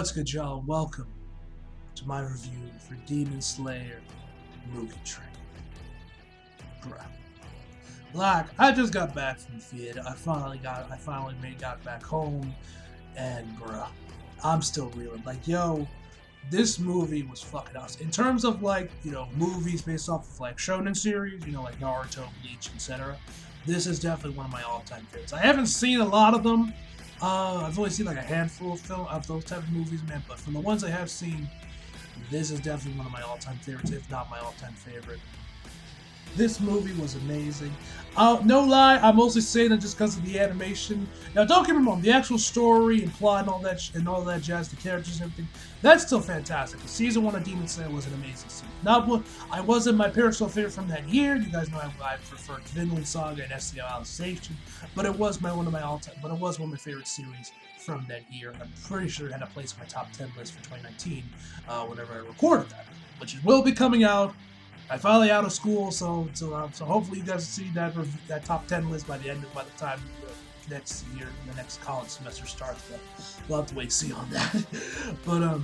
What's good, y'all? Welcome to my review for Demon Slayer Mugen Train. Bruh. Like, I just got back from the theater. I finally got back home, and bruh, I'm still reeling. Like, yo, this movie was fucking awesome. In terms of like, movies based off of like shonen series, like Naruto, Bleach, etc. This is definitely one of my all-time favorites. I haven't seen a lot of them. I've only seen like a handful of those type of movies, man. But from the ones I have seen, this is definitely one of my all-time favorites, if not my all-time favorite. This movie was amazing. No lie, I'm mostly saying that just because of the animation. Now, don't get me wrong, the actual story and plot and all that jazz, the characters and everything, that's still fantastic. Season 1 of Demon Slayer was an amazing season. Not what I wasn't my personal favorite from that year. You guys know I preferred Vinland Saga and SCL Alicization, but it was one of my favorite series from that year. I'm pretty sure it had a place in my top 10 list for 2019 whenever I recorded that, which will be coming out. I'm finally out of school, so hopefully you guys see that top 10 list by the time next year, the next college semester starts. But we'll have to wait and see on that. But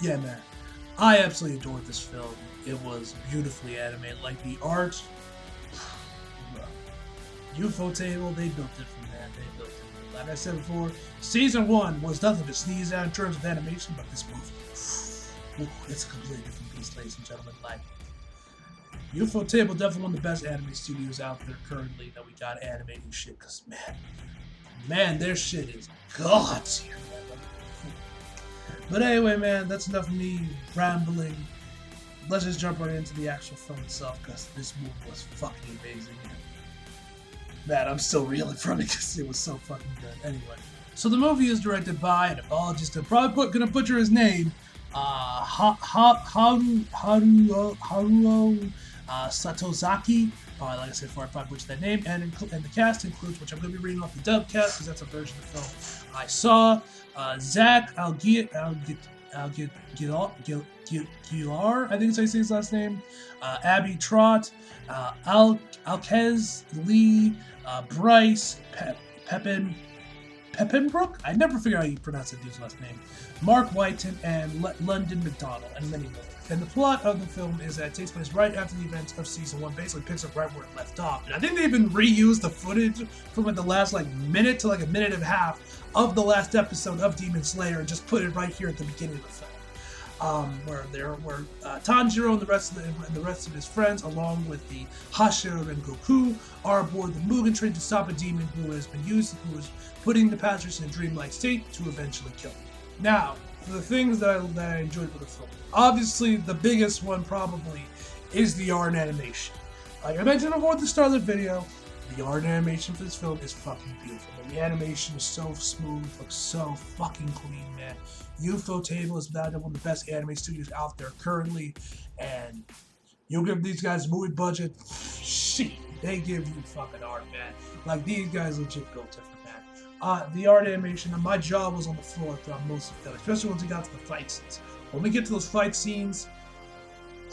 yeah, man, I absolutely adored this film. It was beautifully animated, like the art. UFO table, they built it from that. They built it. Like I said before, season 1 was nothing to sneeze at in terms of animation, but this movie, it's a completely different beast, ladies and gentlemen. Like, UFO Table definitely one of the best anime studios out there currently that we got animating shit, because man, their shit is god tier. But anyway, man, that's enough of me rambling. Let's just jump right into the actual film itself, because this movie was fucking amazing. Man, I'm still reeling from it because it was so fucking good. Anyway, so the movie is directed by, and apologies, I'm probably gonna butcher his name, Haruo Satozaki. Like I said before, I probably butchered that name. And the cast includes, which I'm going to be reading off the dub cast because that's a version of the film I saw. Zach Gilar, I think that's how you say his last name. Abby Trott, Alquez Lee, Bryce Peppenbrook? I never figure out how you pronounce that dude's last name. Mark Whiten and London McDonald, and many more. And the plot of the film is that it takes place right after the events of season 1, basically picks up right where it left off. And I think they even reused the footage from like the last minute to like a minute and a half of the last episode of Demon Slayer and just put it right here at the beginning of the film. Where Tanjiro and the rest of his friends, along with the Hashira and Goku, are aboard the Mugen train to stop a demon who is putting the passengers in a dreamlike state to eventually kill them. Now, for the things that I enjoyed with the film, obviously the biggest one probably is the art and animation. Like I mentioned before at the start of the video, the art and animation for this film is fucking beautiful. The animation is so smooth, looks so fucking clean, man. UFO Table is without one of the best anime studios out there currently, and you'll give these guys a movie budget, shit, they give you fucking art, man. Like, these guys legit built it for that. The art animation, my jaw was on the floor throughout most of them, especially once we got to the fight scenes. When we get to those fight scenes,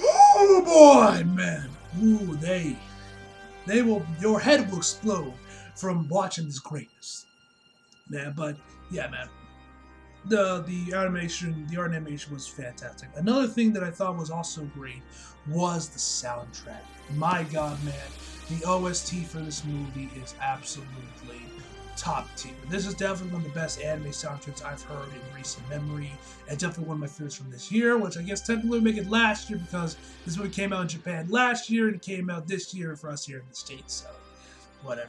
oh boy, man, ooh, your head will explode from watching this greatness, man. But yeah, man, the art animation was fantastic. Another thing that I thought was also great was the soundtrack. My God, man, the OST for this movie is absolutely top tier. This is definitely one of the best anime soundtracks I've heard in recent memory, and definitely one of my favorites from this year, which I guess technically would make it last year because this movie came out in Japan last year and it came out this year for us here in the States, so whatever.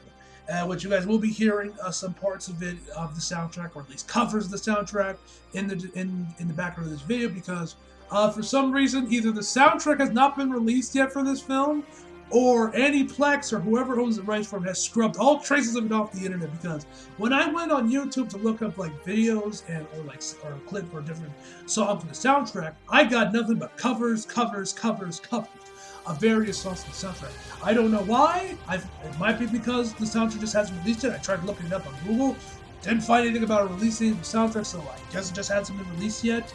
Which you guys will be hearing some parts of it, of the soundtrack, or at least covers of the soundtrack in the background of this video, because for some reason either the soundtrack has not been released yet for this film, or Aniplex or whoever owns the rights for it has scrubbed all traces of it off the internet. Because when I went on YouTube to look up like videos or a clip or different songs from the soundtrack, I got nothing but covers of various songs from the soundtrack. I don't know why. It might be because the soundtrack just hasn't released it. I tried looking it up on Google, didn't find anything about a releasing the soundtrack, so I guess it just hasn't been released yet.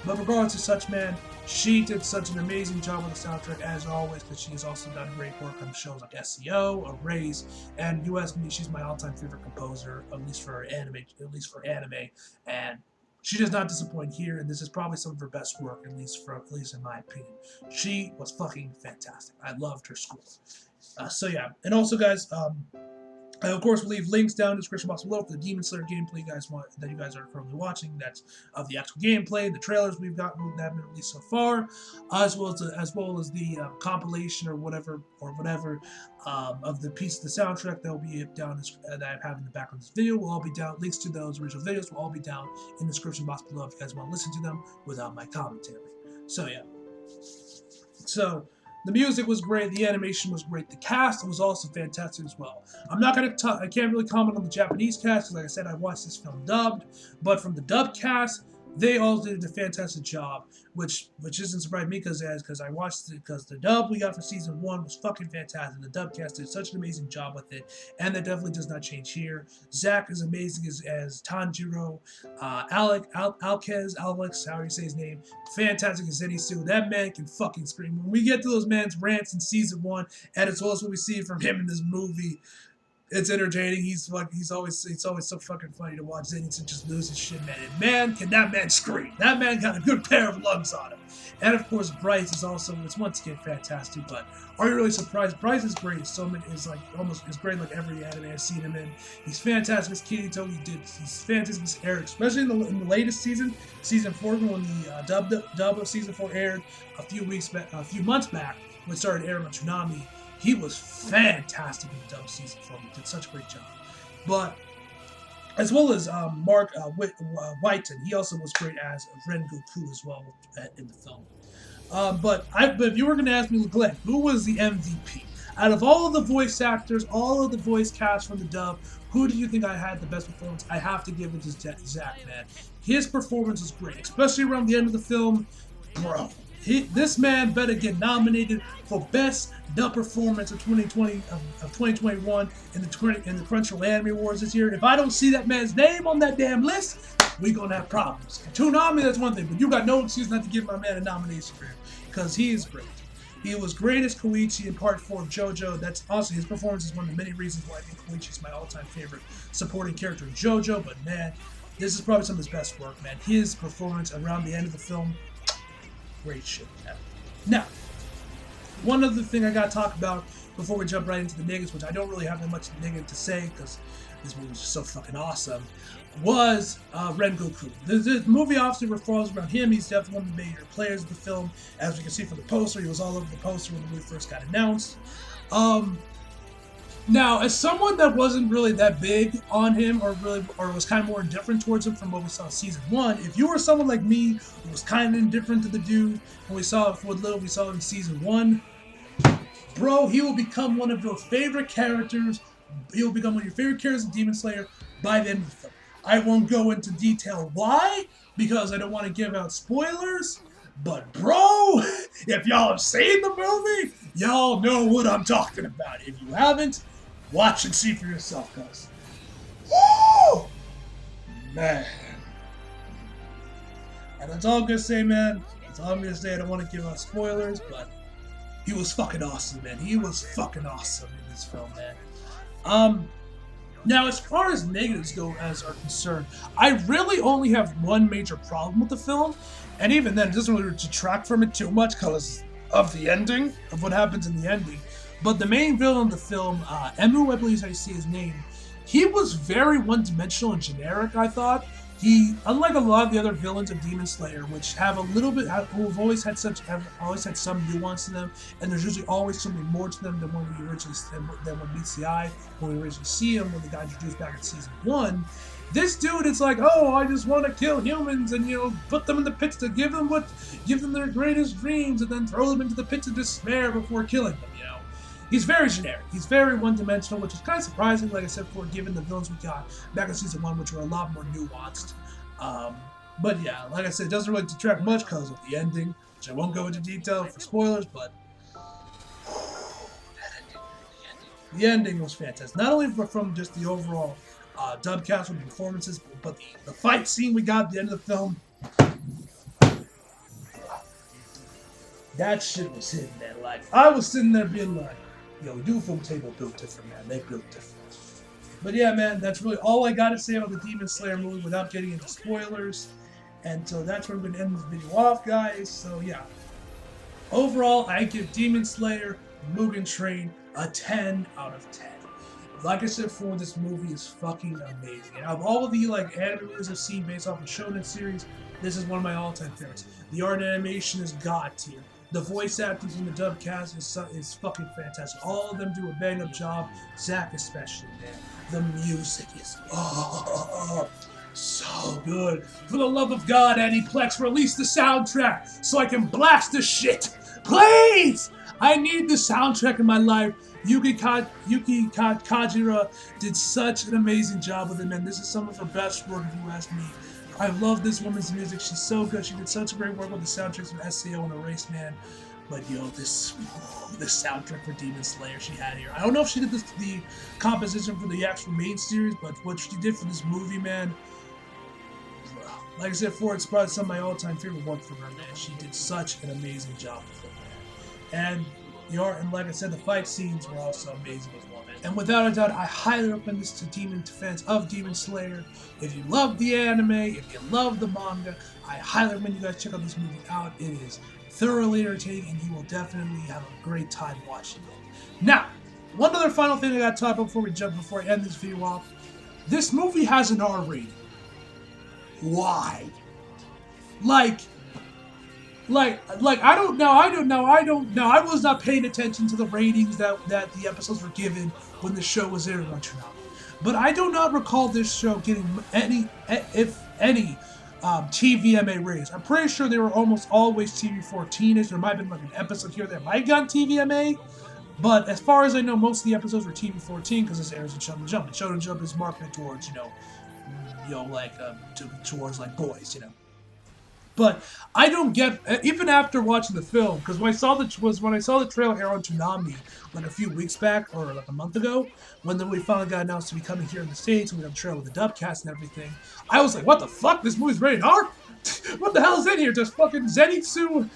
But regardless of such, man, she did such an amazing job with the soundtrack as always, because she has also done great work on shows like SEO, Erase, and you ask me, she's my all-time favorite composer, at least for anime, and She does not disappoint here, and this is probably some of her best work, at least in my opinion. She was fucking fantastic. I loved her score. So yeah, and also guys, I of course will leave links down in the description box below for the Demon Slayer gameplay that you guys are currently watching. That's of the actual gameplay, the trailers we've got that have been released so far, as well as the compilation or whatever of the piece of the soundtrack that will be down that I have in the background of this video. Will all be down. Links to those original videos will all be down in the description box below if you guys want to listen to them without my commentary. So yeah. So the music was great, the animation was great, the cast was also fantastic as well. I can't really comment on the Japanese cast because, like I said, I watched this film dubbed, but from the dubbed cast, they all did a fantastic job, which isn't surprising me because I watched it because the dub we got for season 1 was fucking fantastic. The dub cast did such an amazing job with it, and that definitely does not change here. Zach is amazing as Tanjiro. Alex, how you say his name, fantastic as any suit. That man can fucking scream. When we get to those man's rants in season 1, and as well as what we see from him in this movie, it's entertaining. It's always so fucking funny to watch Zenitsu just lose his shit, man. And man, can that man scream? That man got a good pair of lungs on him. And of course, Bryce is once again fantastic. But are you really surprised? Bryce is great. Is great like every anime I've seen him in. He's fantastic as Kirito. He's fantastic as Eric, especially in the latest season, season 4, when the dub of season 4 aired a few months back, when it started airing on Toonami. He was fantastic in the dub season 4. He did such a great job. But as well as Mark Whiten, he also was great as Rengoku as well in the film. But if you were going to ask me, Glenn, who was the MVP? Out of all of the voice actors, all of the voice cast from the dub, who do you think I had the best performance? I have to give it to Zach, man. His performance was great, especially around the end of the film. Bro, this man better get nominated for Best Dub Performance of 2021 in the Crunchyroll Anime Awards this year. If I don't see that man's name on that damn list, we gonna have problems. Toonami, that's one thing, but you got no excuse not to give my man a nomination for him, because he is great. He was great as Koichi in Part 4 of JoJo. That's also, his performance is one of the many reasons why I think Koichi is my all-time favorite supporting character in JoJo. But man, this is probably some of his best work, man. His performance around the end of the film, great shit, man. Now, one other thing I gotta talk about before we jump right into the negatives, which I don't really have that much negative to say because this movie was just so fucking awesome, was Rengoku. The movie obviously revolves around him. He's definitely one of the major players of the film. As we can see from the poster, he was all over the poster when the movie first got announced. Now, as someone that wasn't really that big on him, or was kind of more indifferent towards him from what we saw in season 1, if you were someone like me who was kind of indifferent to the dude when we saw what little we saw in season 1, bro, he will become one of your favorite characters. He will become one of your favorite characters in Demon Slayer by the end of the film. I won't go into detail why, because I don't want to give out spoilers. But bro, if y'all have seen the movie, y'all know what I'm talking about. If you haven't, watch and see for yourself, cuz. Woo! Man. And that's all I'm gonna say, man. That's all I'm gonna say. I don't want to give out spoilers, but he was fucking awesome, man. He was fucking awesome in this film, man. Now, as far as negatives are concerned, I really only have one major problem with the film, and even then, it doesn't really detract from it too much because of the ending, of what happens in the ending. But the main villain of the film, Emu, I believe is how you say his name, he was very one-dimensional and generic, I thought. He, unlike a lot of the other villains of Demon Slayer, which have a little bit, who've always had some nuance to them, and there's usually always something more to them than when we meets the eye, when we originally see him, when they got introduced back in season 1. This dude, it's like, oh, I just want to kill humans and, put them in the pits to give them their greatest dreams, and then throw them into the pits of despair before killing them, He's very generic. He's very one-dimensional, which is kind of surprising, like I said before, given the villains we got back in season 1, which were a lot more nuanced. But yeah, like I said, it doesn't really detract much because of the ending, which I won't go into detail for spoilers, but the ending was fantastic. Not only from just the overall dub cast with the performances, but the fight scene we got at the end of the film. That shit was hitting, man. Like, I was sitting there being like, yo, film table built different, man. They built different. But yeah, man, that's really all I gotta say about the Demon Slayer movie without getting into spoilers. And so that's where I'm going to end this video off, guys. So yeah, overall, I give Demon Slayer Mugen Train a 10 out of 10. Like I said before, this movie is fucking amazing. And of all of the like anime movies I've seen based off the Shonen series, this is one of my all-time favorites. The art and animation is god tier. The voice acting from the dub cast is fucking fantastic. All of them do a bang-up job. Zack especially, man. The music is so good. For the love of God, Aniplex, release the soundtrack so I can blast the shit. Please! I need the soundtrack in my life. Yuki Kajira did such an amazing job with it, man. This is some of her best work, if you ask me. I love this woman's music. She's so good. She did such a great work with the soundtracks from SAO and Erase, man. But yo, this soundtrack for Demon Slayer she had here. I don't know if she did the composition for the actual main series, but what she did for this movie, man. Like I said before, it's probably some of my all-time favorite work from her, man. She did such an amazing job with it, man. And the art, and like I said, the fight scenes were also amazing as well, man. And without a doubt, I highly recommend this to fans of Demon Slayer. If you love the anime, if you love the manga, I highly recommend you guys check out this movie out. It is thoroughly entertaining, and you will definitely have a great time watching it. Now, one other final thing I gotta talk about before I end this video off. This movie has an R rating. Why? Like, I don't know. I was not paying attention to the ratings that the episodes were given when the show was airing on Toonami. But I do not recall this show getting any, if any, TVMA ratings. I'm pretty sure they were almost always TV-14ish. There might have been like an episode here that might have gotten TVMA. But as far as I know, most of the episodes were TV-14 because this airs in Shonen Jump. And Shonen Jump is marketed towards, towards like boys, But I don't get, even after watching the film, because when I saw the trailer air on Toonami like a few weeks back or like a month ago, when we finally got announced to be coming here in the States and we got the trailer with the dub cast and everything, I was like, what the fuck? This movie's rated R? What the hell is in here? Does fucking Zenitsu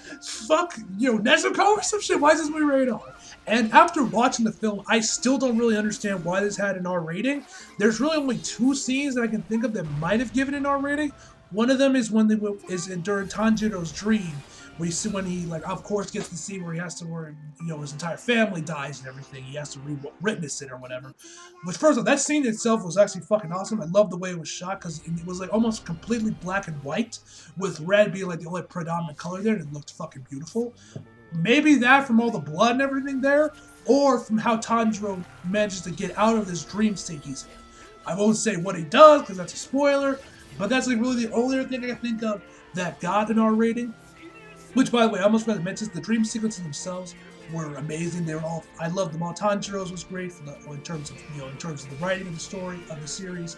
fuck, Nezuko or some shit? Why is this movie rated R? And after watching the film, I still don't really understand why this had an R rating. There's really only 2 scenes that I can think of that might have given an R rating. One of them is when during Tanjiro's dream, we see when he of course gets the scene where he has to his entire family dies and everything. He has to witness it or whatever. Which first of all, that scene itself was actually fucking awesome. I love the way it was shot because it was like almost completely black and white, with red being like the only predominant color there, and it looked fucking beautiful. Maybe that from all the blood and everything there, or from how Tanjiro manages to get out of this dream state he's in. I won't say what he does because that's a spoiler. But that's like really the only other thing I can think of that got an R rating. Which, by the way, I almost forgot to mention, the dream sequences themselves were amazing. They were all, I loved them all. Tanjiro's was great in terms of the writing of the story of the series.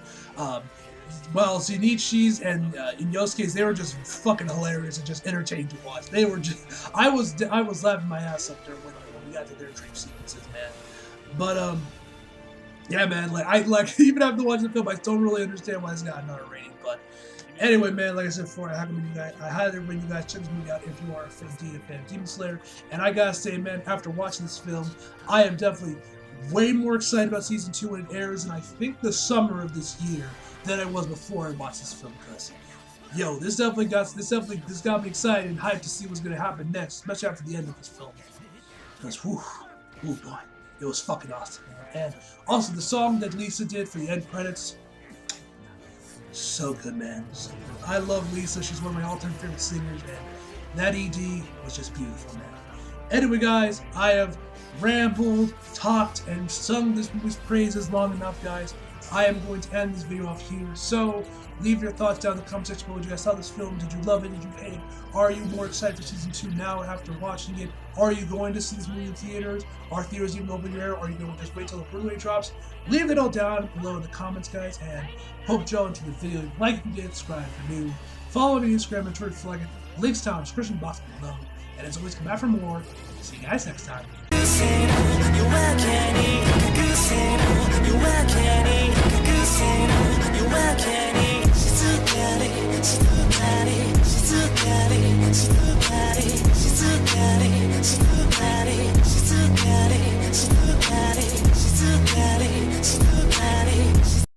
Shinichi's and Inosuke's, they were just fucking hilarious and just entertaining to watch. They were just, I was laughing my ass up there when we got to their dream sequences, man. But yeah, man, even after watching the film, I don't really understand why it's got an R rating. But anyway, man, like I said before, I highly recommend you guys check this movie out if you are a fan of Demon Slayer. And I gotta say, man, after watching this film, I am definitely way more excited about season 2 when it airs, and I think the summer of this year than I was before I watched this film. Because, this got me excited and hyped to see what's gonna happen next, especially after the end of this film. Because, boy, it was fucking awesome, man. And also the song that Lisa did for the end credits, so good, man. So good. I love Lisa. She's one of my all-time favorite singers, man. That ED was just beautiful, man. Anyway, guys, I have rambled, talked, and sung this movie's praises long enough, guys. I am going to end this video off here. So leave your thoughts down in the comment section below. Did you guys saw this film? Did you love it? Did you hate it? Are you more excited for season 2 now after watching it? Are you going to see this movie in theaters? Are theaters even open here? Or are you going to just wait till the Blu-ray drops? Leave it all down below in the comments, guys. And hope y'all enjoyed the video. Like if you did, subscribe if you're new. Follow me on Instagram and Twitter for it. Links down in the description box below. And as always, come back for more. See you guys next time. She's too bad.